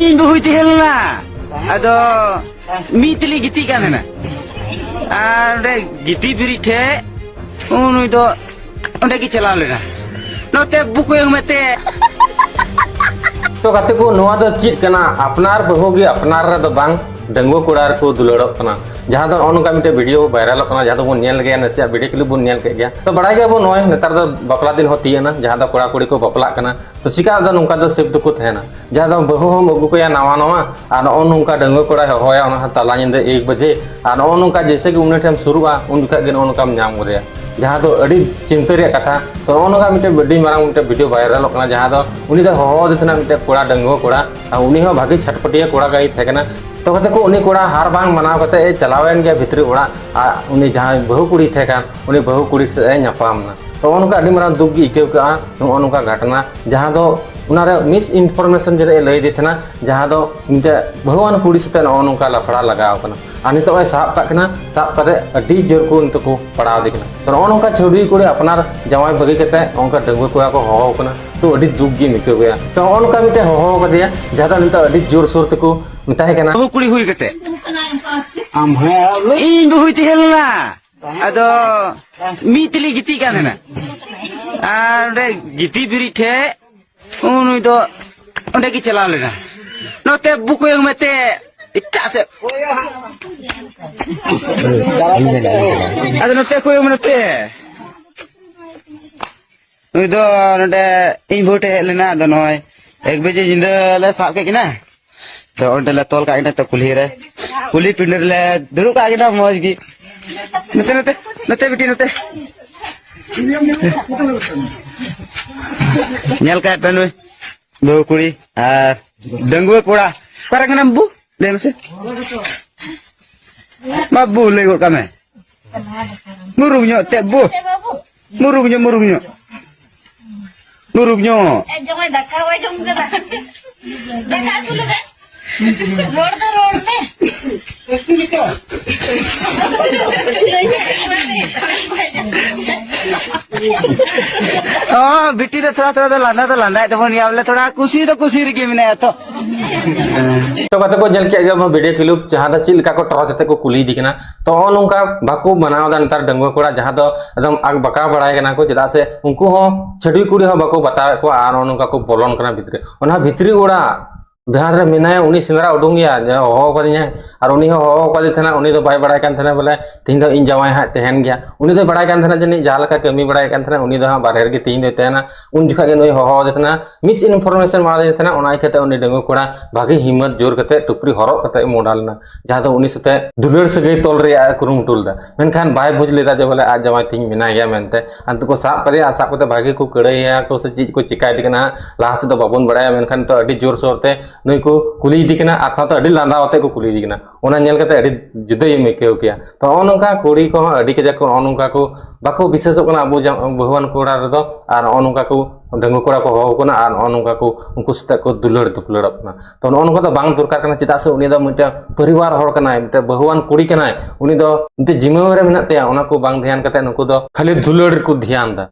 ᱤᱧ ᱵᱟᱹᱦᱩᱭ ᱛᱟᱦᱮᱸ ᱞᱮᱱᱟ ᱟᱫᱚ ᱢᱤᱫ ᱛᱮᱞᱤ ᱜᱤᱛᱤᱡ ᱠᱟᱱ ᱛᱟᱦᱮᱱᱟ ᱟᱨ ᱚᱸᱰᱮ ᱜᱤᱛᱤᱡ ᱵᱤᱨᱤᱫ ᱴᱷᱮᱡ ᱱᱩᱭ ᱫᱚ ᱚᱸᱰᱮ ᱜᱮ ᱪᱟᱞᱟᱣ ᱞᱮᱱᱟ ᱱᱚᱛᱮ ᱵᱩᱠᱩᱭ ᱢᱮᱛᱮ तो गाते को नोआ दो चीज कना अपनार बहुगी अपनार रे दो बांग डंगो कोड़ार को दुलड़क कना जहां दो ओनका मिटे वीडियो वायरल कना जहां दो बन नेल गया नसिया वीडियो क्लिप बन नेल के गया तो बड़ाई गया बो नोय नेतार दो बपला दिन होती है ना जहां दो कोड़ा कुड़ी को बपला कना तो चिका दो नुका दो सिप दुको थेना जहां दो बहु हम अगु को या नवा नवा आर ओनुका डंगो कोड़ा होया ओना तला निंदे 1 बजे आर ओनुका जैसे कि उन टाइम शुरुआ उन दुका गे ओनुका नाम गरे जहां दो अड़ी चिंता रे कथा तो ओनका मिटे बड़ी मारांग मिटे वीडियो वायरल कना जहां दो उनी दो हो देना मिटे कोड़ा डंगो कोड़ा उनी हो भागी छटपटिया कोड़ा गाई थेकना तो कहते को उनी कोड़ा हार बांग मनाव कते चलावेन गया भितरी ओड़ा उनी जहां बहु कुड़ी थेकान उनी बहु कुड़ी से न्यापामना तो ओनका अड़ी मारांग दुख गी इकेव का ओनका घटना जहां दो उनारे मिस इनफॉरमेशन जे लई देथना जहां दो मिटे बहुवान कुड़ी सते ओनका लफड़ा लगाव कना आनी तो साब काकना साब करे अड़ी जोर को उनको को पड़ाव दिकना तो ओनका छौड़ी कुड़ी अपनार जवाई बगी कते ओनका डंगो कोया को होहो कना तो अड़ी दुख गी मिके गया तो ओनका मिटे होहो कदिया जहां नितो अड़ी जोर सोर तको मिताहे कना बहु कुड़ी हुई कते आम है ᱤᱧ ᱵᱟᱹᱦᱩᱭ ᱛᱟᱦᱮᱸ ᱞᱮᱱᱟ ᱟᱫᱚ ᱢᱤᱫ ᱛᱮᱞᱤ ᱜᱤᱛᱤᱡ ᱠᱟᱱ ᱛᱟᱦᱮᱱᱟ ᱟᱨ ᱚᱸᱰᱮ ᱜᱤᱛᱤᱡ ᱵᱤᱨᱤᱫ ᱴᱷᱮᱡ ᱱᱩᱭ ᱫᱚ ᱚᱸᱰᱮ ᱜᱮ ᱪᱟᱞᱟᱣ ᱞᱮᱱᱟ ᱱᱚᱛᱮ ᱵᱩᱠᱩᱭ ᱢᱮᱛᱮ ᱮᱴᱟᱜ ᱥᱮᱫ ᱟᱫᱚ ᱱᱚᱛᱮ ᱠᱚᱭᱚᱜ ᱢᱮᱛᱮ ᱱᱩᱭ ᱫᱚ ᱱᱚᱰᱮ ᱤᱧ ᱵᱟᱹᱦᱩ ᱴᱷᱮᱡ ᱦᱮᱡ ᱞᱮᱱᱟ ᱟᱫᱚ ᱱᱚᱜᱼᱚᱭ 1 ᱵᱟᱡᱮ ᱧᱤᱫᱟᱹ ᱞᱮ ᱥᱟᱵ ᱠᱮᱫ ᱠᱤᱱᱟ तो ओंडे ले तोल का इना तो कुली रे कुली पिंडर ले दुरु का गिना मौज गी नते नते नते बिटी नते नेल का पेनुई दो कुड़ी आ डंगुए कोड़ा करक नंबू ले मसे बाबू ले गो कामे मुरुगño te bu मुरुगño मुरुगño जमाई धक्का वाई जम कदा धक्का तुले दे रोड पे हां बिटी तो थोड़ा लांदा है तो बन यावले थोड़ा खुशी रे मिने तो कते को जल के गया वीडियो क्लिप जहां द चिल का को टरो जते को कुली दिकना तो ओनका बाकू बनाव दा नतार डंगो कोड़ा जहां दो एकदम आग बका बड़ाय कना को जदा से उनको हो छड़ी कुड़ी हो बाकू बतावे को आर ओनका को बोलन कना भितरे ओना भितरी ओड़ा बिहार रे मिनाय उनी सिंगरा उडुंग गया हो कदिया और उनी हो कदि थना उनी दो बाय बड़ाय कान थना बोले तीन दो इन जवाय हा तहन गया उनी दो बड़ाय कान थना जनी जहां का कमी बड़ाय कान थना उनी दो हा बाहर के तीन दो तहना उन जखा के नई हो देतना मिस इनफॉरमेशन मार देतना उना इकते उनी डंगो कोड़ा भागी हिम्मत जोर कते टुपरी हरो कते मोडालना जहां दो उनी सते दुलड़ सगई तोल रे कुरुम टुलदा मेनखान बाय बुझ लेदा जे बोले आज जवाय तीन मिना गया मेनते अंत को साब करे आसा कोते भागी को कड़ैया को से चीज को चिकाय दिकना लाहा से तो बाबन बड़ाय मेनखान तो अडी जोर सोरते नई को कुली दिकना आर साथ अडी लांदा होते को कुली दिकना ओना नेल कते अडी जुदई मेकेव किया तो ओनका कुड़ी को अडी के जको ओनका को बाको विशेषक कना अबो बहुवान कोड़ा रे दो आर ओनका को डंगो कोड़ा को हो कना आर ओनका को उनको सते को दुलड़ दुपलड़ कना तो ओनका तो बांग दरकार कना चिता से उनी दो मिटे परिवार हर कना मिटे बहुवान कुड़ी कना उनी दो मिटे जिम्मेवारी मेना ते ओना को बांग ध्यान कते नको दो खाली दुलड़ को ध्यान दा